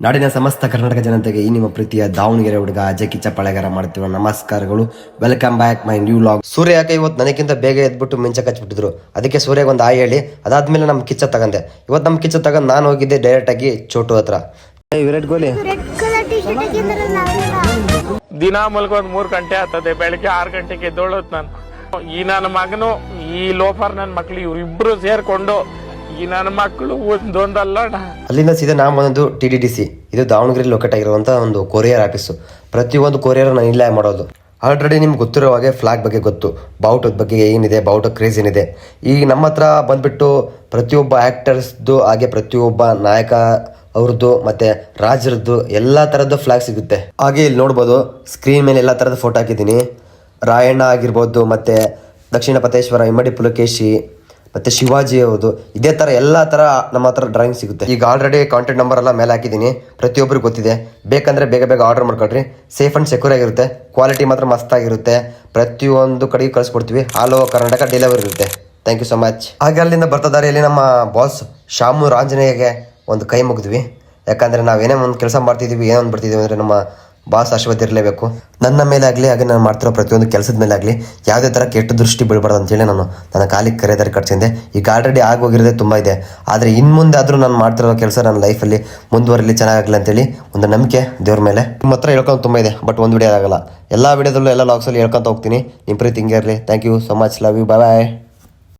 ನಾಡಿನ ಸಮಸ್ತ ಕರ್ನಾಟಕ ಜನತೆಗೆ ಈ ನಿಮ್ಮ ಪ್ರೀತಿಯ ದಾವಣಗೆರೆ ಹುಡುಗ ಅಜಯ್ ಕಿಚ್ಚ ಪಳೆಗಾರ ಮಾಡ್ತಿರೋ ನಮಸ್ಕಾರಗಳು. Welcome back my new log. Surya ಯಾಕೆ ಇವತ್ತು ನನಗಿಂತ ಬೇಗ ಎದ್ಬಿಟ್ಟು ಮಿಂಚ ಕಚ್ಬಿಟ್ಟಿದ್ರು, ಅದಕ್ಕೆ ಸೂರ್ಯಗೆ ಒಂದು ಆಯ್ ಹೇಳಿ ಅದಾದ್ಮೇಲೆ ನಮ್ಮ ಕಿಚ್ಚ ತಗಂದೆ. ಇವತ್ತು ನಮ್ಮ ಕಿಚ್ಚ ತಗೊಂಡು ನಾನು ಹೋಗಿದ್ದೆ ಡೈರೆಕ್ಟ್ ಆಗಿ ಚೋಟು ಹತ್ರ. ವಿರಾಟ್ ಕೊಹ್ಲಿ ದಿನ ಮಲ್ಕೊಂಡ್ 3 ಗಂಟೆ ಆಗ್ತದೆ, ಬೆಳಿಗ್ಗೆ 6 ಗಂಟೆಗೆ ಎದ್ದೋಳೋದು ನಾನು. ಈ ನನ್ನ ಮಗನು ಈ ಲೋಫರ್ ನನ್ನ ಮಕ್ಳು ಇವರಿಬ್ರು ಸೇರ್ಕೊಂಡು ಈ ನನ್ನ ಮಕ್ಕಳು ಒಂದೊಂದಲ್ಲ. ಅಲ್ಲಿಂದ ಸೀದಾ ನಾ ಬಂದು TDDC, ಇದು ದಾವಣಗೆರೆ ಲೊಕೇಟ್ ಆಗಿರುವಂಥ ಒಂದು ಕೊರಿಯರ್ ಆಫೀಸು. ಪ್ರತಿಯೊಂದು ಕೊರಿಯರ್ ನಾನು ಇಲ್ಲೇ ಮಾಡೋದು. ಆಲ್ರೆಡಿ ನಿಮ್ಗೆ ಗೊತ್ತಿರೋ ಹಾಗೆ ಫ್ಲಾಗ್ ಬಗ್ಗೆ ಗೊತ್ತು, ಬಾವುಟದ ಬಗ್ಗೆ ಏನಿದೆ, ಬಾವುಟ ಕ್ರೇಜ್ ಏನಿದೆ. ಈಗ ನಮ್ಮ ಹತ್ರ ಬಂದ್ಬಿಟ್ಟು ಪ್ರತಿಯೊಬ್ಬ ಆ್ಯಕ್ಟರ್ಸ್ದು ಹಾಗೆ ಪ್ರತಿಯೊಬ್ಬ ನಾಯಕ ಅವ್ರದ್ದು ಮತ್ತೆ ರಾಜರದ್ದು ಎಲ್ಲ ಥರದ್ದು ಫ್ಲಾಗ್ ಸಿಗುತ್ತೆ. ಹಾಗೆ ಇಲ್ಲಿ ನೋಡ್ಬೋದು ಸ್ಕ್ರೀನ್ ಮೇಲೆ ಎಲ್ಲ ಥರದ ಫೋಟೋ ಹಾಕಿದ್ದೀನಿ. ರಾಯಣ್ಣ ಆಗಿರ್ಬೋದು, ಮತ್ತು ದಕ್ಷಿಣ ಪಥೇಶ್ವರ, ಇಮ್ಮಡಿ ಪುಲಕೇಶಿ, ಮತ್ತು ಶಿವಾಜಿ ಅವ್ರದ್ದು, ಇದೇ ಥರ ಎಲ್ಲ ಥರ ನಮ್ಮ ಹತ್ರ ಡ್ರಾಯಿಂಗ್ ಸಿಗುತ್ತೆ. ಈಗ ಆಲ್ರೆಡಿ ಕಾಂಟ್ಯಾಕ್ಟ್ ನಂಬರ್ ಎಲ್ಲ ಮೇಲೆ ಹಾಕಿದ್ದೀನಿ, ಪ್ರತಿಯೊಬ್ಬರಿಗೆ ಗೊತ್ತಿದೆ. ಬೇಕಂದರೆ ಬೇಗ ಬೇಗ ಆರ್ಡರ್ ಮಾಡ್ಕೊಳ್ರಿ. ಸೇಫ್ ಆ್ಯಂಡ್ ಸೆಕ್ಯೂರ್ ಆಗಿರುತ್ತೆ, ಕ್ವಾಲಿಟಿ ಮಾತ್ರ ಮಸ್ತಾಗಿರುತ್ತೆ. ಪ್ರತಿಯೊಂದು ಕಡೆಗೆ ಕಳಿಸ್ಕೊಡ್ತೀವಿ, ಆಲ್ ಓವರ್ ಕರ್ನಾಟಕ ಡೆಲಿವರಿ ಇರುತ್ತೆ. Thank you so much. ಹಾಗೆ ಅಲ್ಲಿಂದ ಬರ್ತಾ ದಾರಿಯಲ್ಲಿ ನಮ್ಮ ಬಾಸ್ ಶಾಮು ರಾಂಜನೇಯಗೆ ಒಂದು ಕೈ ಮುಗಿದ್ವಿ. ಯಾಕಂದರೆ ನಾವೇನೇ ಒಂದು ಕೆಲಸ ಮಾಡ್ತಿದ್ದೀವಿ, ಏನೋ ಒಂದು ಬರ್ತಿದ್ದೀವಿ ಅಂದರೆ ನಮ್ಮ ಬಾಸ್ ಆಶೀರ್ವಾದ ಇರಲೇಬೇಕು. ನನ್ನ ಮೇಲೆ ಆಗಲಿ, ಹಾಗೆ ನಾನು ಮಾಡ್ತಿರೋ ಪ್ರತಿಯೊಂದು ಕೆಲಸದ ಮೇಲೆ ಆಗಲಿ ಯಾವುದೇ ಥರ ಕೆಟ್ಟ ದೃಷ್ಟಿ ಬೀಳಬಾರ್ದು ಅಂತೇಳಿ ನಾನು ನನ್ನ ಕಾಲಿಗೆ ಕರೆದಾರಿ ಕಟ್ಸಿದ್ದೆ. ಈಗ ಆಲ್ರೆಡಿ ಆಗೋಗಿರೋದೇ ತುಂಬ ಇದೆ, ಆದರೆ ಇನ್ನು ಮುಂದೆ ಆದರೂ ನಾನು ಮಾಡ್ತಿರೋ ಕೆಲಸ ನನ್ನ ಲೈಫಲ್ಲಿ ಮುಂದುವರಿಲಿ, ಚೆನ್ನಾಗಲಿ ಅಂತೇಳಿ ಒಂದು ನಂಬಿಕೆ ದೇವ್ರ ಮೇಲೆ. ನಿಮ್ಮ ಹತ್ರ ಹೇಳ್ಕೊಂಡು ತುಂಬ ಇದೆ, ಬಟ್ ಒಂದು ವಿಡಿಯೋ ಆಗಲ್ಲ. ಎಲ್ಲ ವಿಡಿಯೋದಲ್ಲೂ ಎಲ್ಲ ಲಾಗ್ಸಲ್ಲಿ ಹೇಳ್ಕೊತ ಹೋಗ್ತೀನಿ. ನಿಮ್ಮ ಪ್ರೀತಿ ಹಿಂಗೆ ಇರಲಿ. Thank you so much, love you, bye bye.